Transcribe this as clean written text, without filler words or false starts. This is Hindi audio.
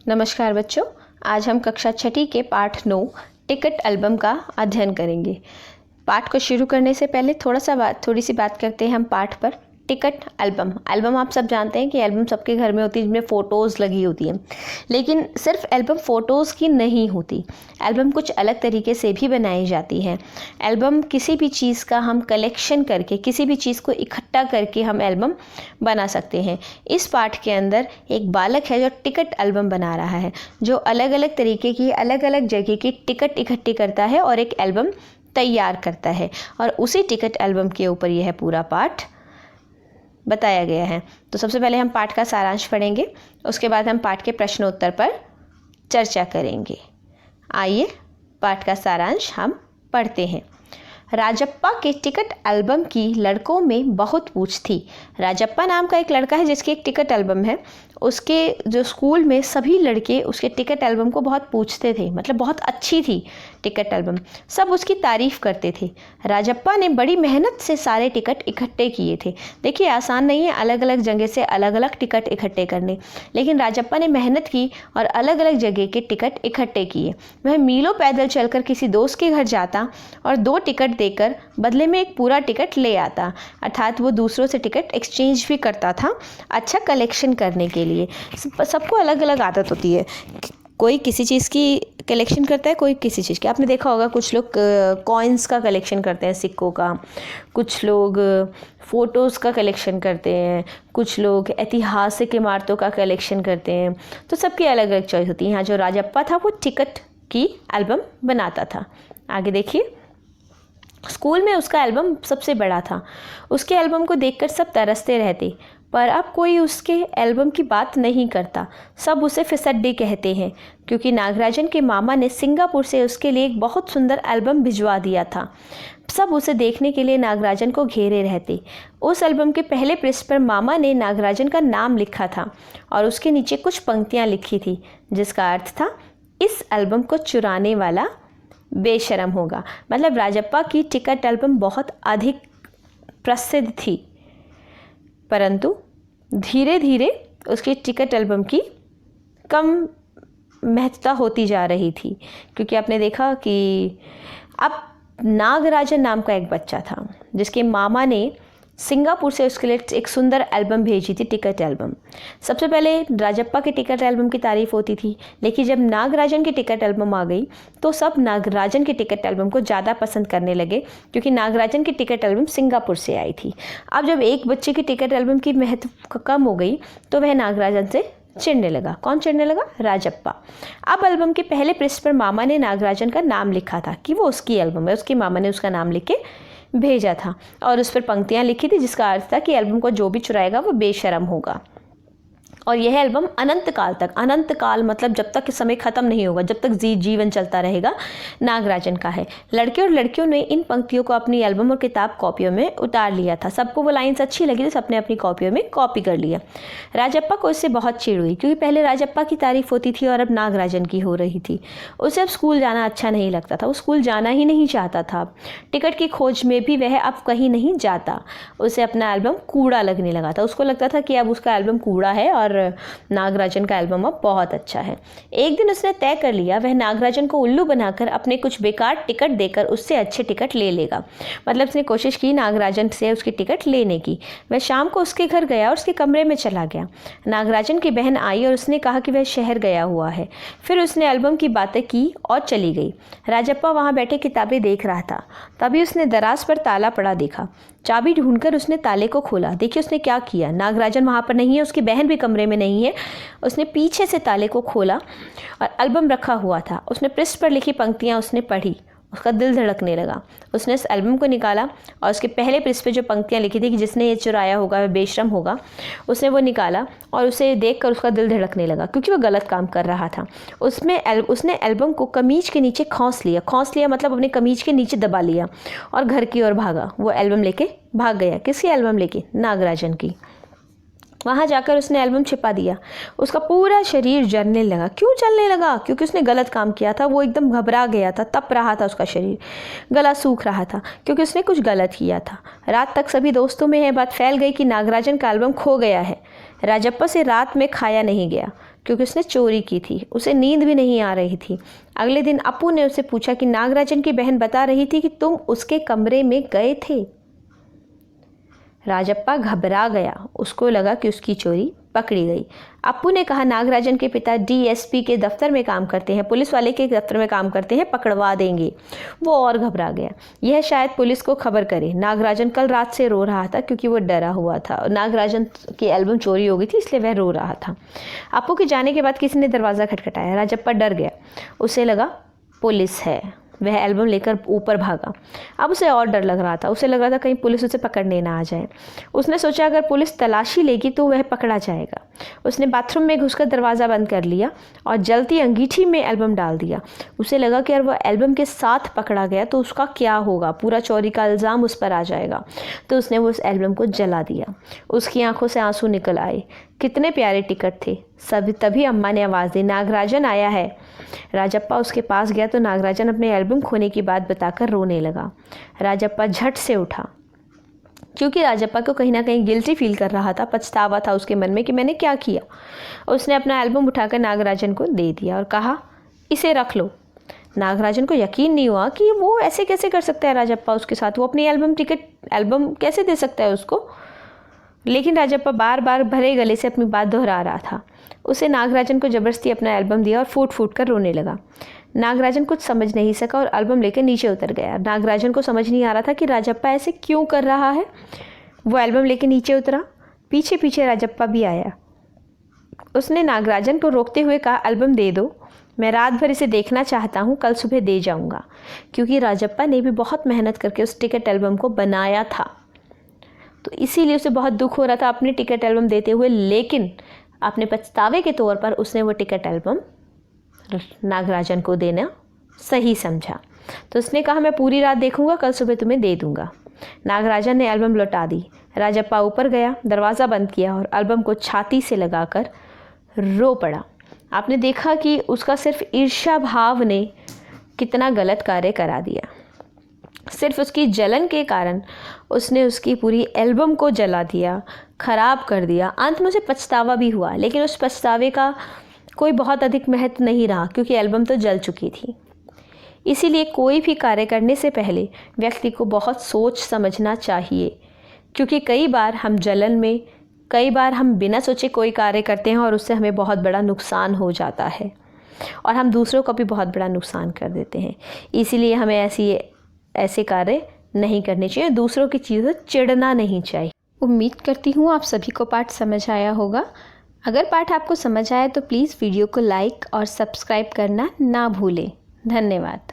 नमस्कार बच्चों, आज हम कक्षा छठी के पाठ 9 टिकट एल्बम का अध्ययन करेंगे। पाठ को शुरू करने से पहले थोड़ी सी बात करते हैं हम पाठ पर। टिकट एल्बम आप सब जानते हैं कि एल्बम सबके घर में होती है, जिसमें फ़ोटोज़ लगी होती हैं। लेकिन सिर्फ एल्बम फ़ोटोज़ की नहीं होती, एल्बम कुछ अलग तरीके से भी बनाई जाती है। एल्बम किसी भी चीज़ का हम कलेक्शन करके, किसी भी चीज़ को इकट्ठा करके हम एल्बम बना सकते हैं। इस पाठ के अंदर एक बालक है जो टिकट एल्बम बना रहा है, जो अलग अलग तरीके की, अलग अलग जगह की टिकट इकट्ठी करता है और एक एल्बम तैयार करता है, और उसी टिकट एल्बम के ऊपर यह पूरा पाठ बताया गया है। तो सबसे पहले हम पाठ का सारांश पढ़ेंगे, उसके बाद हम पाठ के प्रश्नोत्तर पर चर्चा करेंगे। आइए पाठ का सारांश हम पढ़ते हैं। राजप्पा के टिकट एल्बम की लड़कों में बहुत पूछ थी। राजप्पा नाम का एक लड़का है जिसकी एक टिकट एल्बम है। उसके जो स्कूल में सभी लड़के उसके टिकट एल्बम को बहुत पूछते थे, मतलब बहुत अच्छी थी टिकट एल्बम, सब उसकी तारीफ़ करते थे। राजप्पा ने बड़ी मेहनत से सारे टिकट इकट्ठे किए थे। देखिए, आसान नहीं है अलग अलग जगह से अलग अलग टिकट इकट्ठे करने, लेकिन राजप्पा ने मेहनत की और अलग अलग जगह के टिकट इकट्ठे किए। वह मीलों पैदल चलकर किसी दोस्त के घर जाता और 2 टिकट देकर बदले में एक पूरा टिकट ले आता, अर्थात वो दूसरों से टिकट एक्सचेंज भी करता था अच्छा कलेक्शन करने के लिए। सबको अलग अलग आदत होती है, कोई किसी चीज़ की कलेक्शन करता है, कोई किसी चीज़ की। आपने देखा होगा कुछ लोग कॉइन्स का कलेक्शन करते हैं, सिक्कों का, कुछ लोग फ़ोटोज़ का कलेक्शन करते हैं, कुछ लोग ऐतिहासिक इमारतों का कलेक्शन करते हैं। तो सबकी अलग अलग चॉइस होती है। यहाँ जो राजप्पा था वो टिकट की एल्बम बनाता था। आगे देखिए, स्कूल में उसका एल्बम सबसे बड़ा था। उसके एल्बम को देखकर सब तरसते रहते, पर अब कोई उसके एल्बम की बात नहीं करता। सब उसे फिसड्डी कहते हैं, क्योंकि नागराजन के मामा ने सिंगापुर से उसके लिए एक बहुत सुंदर एल्बम भिजवा दिया था। सब उसे देखने के लिए नागराजन को घेरे रहते। उस एल्बम के पहले पृष्ठ पर मामा ने नागराजन का नाम लिखा था और उसके नीचे कुछ पंक्तियाँ लिखी थी, जिसका अर्थ था, इस एल्बम को चुराने वाला बेशरम होगा। मतलब राजप्पा की टिकट एल्बम बहुत अधिक प्रसिद्ध थी, परंतु धीरे धीरे उसकी टिकट एल्बम की कम महत्ता होती जा रही थी, क्योंकि आपने देखा कि अब नागराजन नाम का एक बच्चा था जिसके मामा ने सिंगापुर से उसके लिए एक सुंदर एल्बम भेजी थी, टिकट एल्बम। सबसे पहले राजप्पा की टिकट एल्बम की तारीफ़ होती थी, लेकिन जब नागराजन की टिकट एल्बम आ गई तो सब नागराजन की टिकट एल्बम को ज़्यादा पसंद करने लगे, क्योंकि नागराजन की टिकट एल्बम सिंगापुर से आई थी। अब जब एक बच्चे की टिकट एल्बम की महत्व कम हो गई तो वह नागराजन से चिढ़ने लगा। कौन चिढ़ने लगा? राजप्पा। अब एल्बम के पहले पृष्ठ पर मामा ने नागराजन का नाम लिखा था कि वो उसकी एल्बम है, उसकी मामा ने उसका नाम लिख के भेजा था और उस पर पंक्तियाँ लिखी थी, जिसका अर्थ था कि एल्बम को जो भी चुराएगा वो बेशरम होगा। और यह एल्बम अनंत काल तक, अनंत काल मतलब जब तक समय ख़त्म नहीं होगा, जब तक जीवन चलता रहेगा, नागराजन का है। लड़के और लड़कियों ने इन पंक्तियों को अपनी एल्बम और किताब कॉपियों में उतार लिया था। सबको वो लाइन्स अच्छी लगी तो सबने अपनी कॉपियों में कॉपी कर लिया। राजप्पा को इससे बहुत चिढ़ हुई, क्योंकि पहले राजप्पा की तारीफ होती थी और अब नागराजन की हो रही थी। उसे अब स्कूल जाना अच्छा नहीं लगता था, वो स्कूल जाना ही नहीं चाहता था। टिकट की खोज में भी वह अब कहीं नहीं जाता। उसे अपना एल्बम कूड़ा लगने लगा था। उसको लगता था कि अब उसका एल्बम कूड़ा है और नागराजन का एल्बम अब बहुत अच्छा है। एक दिन उसने तय कर लिया, वह नागराजन को उल्लू बनाकर अपने कुछ बेकार टिकट देकर उससे अच्छे टिकट ले लेगा। मतलब उसने कोशिश की नागराजन से उसकी टिकट लेने की। वह शाम को उसके घर गया और उसके कमरे में चला गया। नागराजन की बहन आई और उसने कहा कि वह शहर गया हुआ है। फिर उसने एल्बम की बातें की और चली गई। राजप्पा वहाँ बैठे किताबें देख रहा था, तभी उसने दराज पर ताला पड़ा देखा। चाबी ढूंढकर उसने ताले को खोला। देखिए उसने क्या किया, नागराजन वहाँ पर नहीं है, उसकी बहन भी कमरे में नहीं है। उसने पीछे से ताले को खोला और एल्बम रखा हुआ था। उसने पृष्ठ पर लिखी पंक्तियाँ उसने पढ़ी, उसका दिल धड़कने लगा। उसने इस एल्बम को निकाला और उसके पहले पृष्ठ पे जो पंक्तियाँ लिखी थी कि जिसने ये चुराया होगा वह बेशरम होगा, उसने वो निकाला और उसे देखकर उसका दिल धड़कने लगा, क्योंकि वो गलत काम कर रहा था। उसने एल्बम को कमीज के नीचे खौंस लिया मतलब अपने कमीज के नीचे दबा लिया और घर की ओर भागा। वो एल्बम लेके भाग गया। किसकी एल्बम लेके? नागराजन की। वहाँ जाकर उसने एल्बम छिपा दिया। उसका पूरा शरीर जलने लगा। क्यों जलने लगा? क्योंकि उसने गलत काम किया था। वो एकदम घबरा गया था, तप रहा था उसका शरीर, गला सूख रहा था, क्योंकि उसने कुछ गलत किया था। रात तक सभी दोस्तों में यह बात फैल गई कि नागराजन का एल्बम खो गया है। राजप्पा से रात में खाया नहीं गया। क्योंकि उसने चोरी की थी। उसे नींद भी नहीं आ रही थी। अगले दिन अप्पू ने उससे पूछा कि नागराजन की बहन बता रही थी कि तुम उसके कमरे में गए थे। राजप्पा घबरा गया। उसको लगा कि उसकी चोरी पकड़ी गई। अप्पू ने कहा, नागराजन के पिता डीएसपी के दफ्तर में काम करते हैं, पुलिस वाले के दफ्तर में काम करते हैं, पकड़वा देंगे। वो और घबरा गया। यह शायद पुलिस को खबर करे। नागराजन कल रात से रो रहा था क्योंकि वो डरा हुआ था। नागराजन की एल्बम चोरी हो गई थी, इसलिए वह रो रहा था। अप्पू के जाने के बाद किसी ने दरवाज़ा खटखटाया। राजप्पा डर गया। उसे लगा पुलिस है। वह एल्बम लेकर ऊपर भागा। अब उसे और डर लग रहा था। उसे लग रहा था कहीं पुलिस उसे पकड़ने ना आ जाए। उसने सोचा अगर पुलिस तलाशी लेगी तो वह पकड़ा जाएगा। उसने बाथरूम में घुसकर दरवाज़ा बंद कर लिया और जलती अंगीठी में एल्बम डाल दिया। उसे लगा कि अगर वह एल्बम के साथ पकड़ा गया तो उसका क्या होगा, पूरा चोरी का इल्ज़ाम उस पर आ जाएगा। तो उसने उस एल्बम को जला दिया। उसकी आंखों से आंसू निकल आए। कितने प्यारे टिकट थे। तभी अम्मा ने आवाज़ दी, नागराजन आया है। राजप्पा उसके पास गया तो नागराजन अपने एल्बम खोने की बात बताकर रोने लगा। राजप्पा झट से उठा क्योंकि राजप्पा को कहीं ना कहीं गिल्टी फील कर रहा था। पछतावा था उसके मन में कि मैंने क्या किया। उसने अपना एल्बम उठाकर नागराजन को दे दिया और कहा, इसे रख लो। नागराजन को यकीन नहीं हुआ कि वो ऐसे कैसे कर सकता है राजप्पा उसके साथ। वो अपनी एल्बम कैसे दे सकता है उसको। लेकिन राजप्पा बार बार भरे गले से अपनी बात दोहरा रहा था। उसे नागराजन को ज़बरदस्ती अपना एल्बम दिया और फूट फूट कर रोने लगा। नागराजन कुछ समझ नहीं सका और एल्बम लेकर नीचे उतर गया। नागराजन को समझ नहीं आ रहा था कि राजप्पा ऐसे क्यों कर रहा है। वो एल्बम लेकर नीचे उतरा। पीछे पीछे राजप्पा भी आया। उसने नागराजन को रोकते हुए कहा, एल्बम दे दो, मैं रात भर इसे देखना चाहता हूँ, कल सुबह दे जाऊँगा। क्योंकि राजप्पा ने भी बहुत मेहनत करके उस टिकट एल्बम को बनाया था, तो इसीलिए उसे बहुत दुख हो रहा था अपनी टिकट एल्बम देते हुए। लेकिन अपने पछतावे के तौर पर उसने वो टिकट एल्बम नागराजन को देना सही समझा। तो उसने कहा, मैं पूरी रात देखूंगा, कल सुबह तुम्हें दे दूंगा। नागराजन ने एल्बम लौटा दी। राजप्पा ऊपर गया, दरवाज़ा बंद किया और एल्बम को छाती से लगाकर रो पड़ा। आपने देखा कि उसका सिर्फ ईर्ष्या भाव ने कितना गलत कार्य करा दिया। सिर्फ उसकी जलन के कारण उसने उसकी पूरी एल्बम को जला दिया, ख़राब कर दिया। अंत में उसे पछतावा भी हुआ, लेकिन उस पछतावे का कोई बहुत अधिक महत्व नहीं रहा क्योंकि एल्बम तो जल चुकी थी। इसीलिए कोई भी कार्य करने से पहले व्यक्ति को बहुत सोच समझना चाहिए, क्योंकि कई बार हम जलन में, कई बार हम बिना सोचे कोई कार्य करते हैं और उससे हमें बहुत बड़ा नुकसान हो जाता है और हम दूसरों को भी बहुत बड़ा नुकसान कर देते हैं। इसीलिए हमें ऐसे कार्य नहीं करने चाहिए, दूसरों की चीज़ों चिढ़ना नहीं चाहिए। उम्मीद करती हूँ आप सभी को पाठ समझ आया होगा। अगर पाठ आपको समझ आया तो प्लीज़ वीडियो को लाइक और सब्सक्राइब करना ना भूलें। धन्यवाद।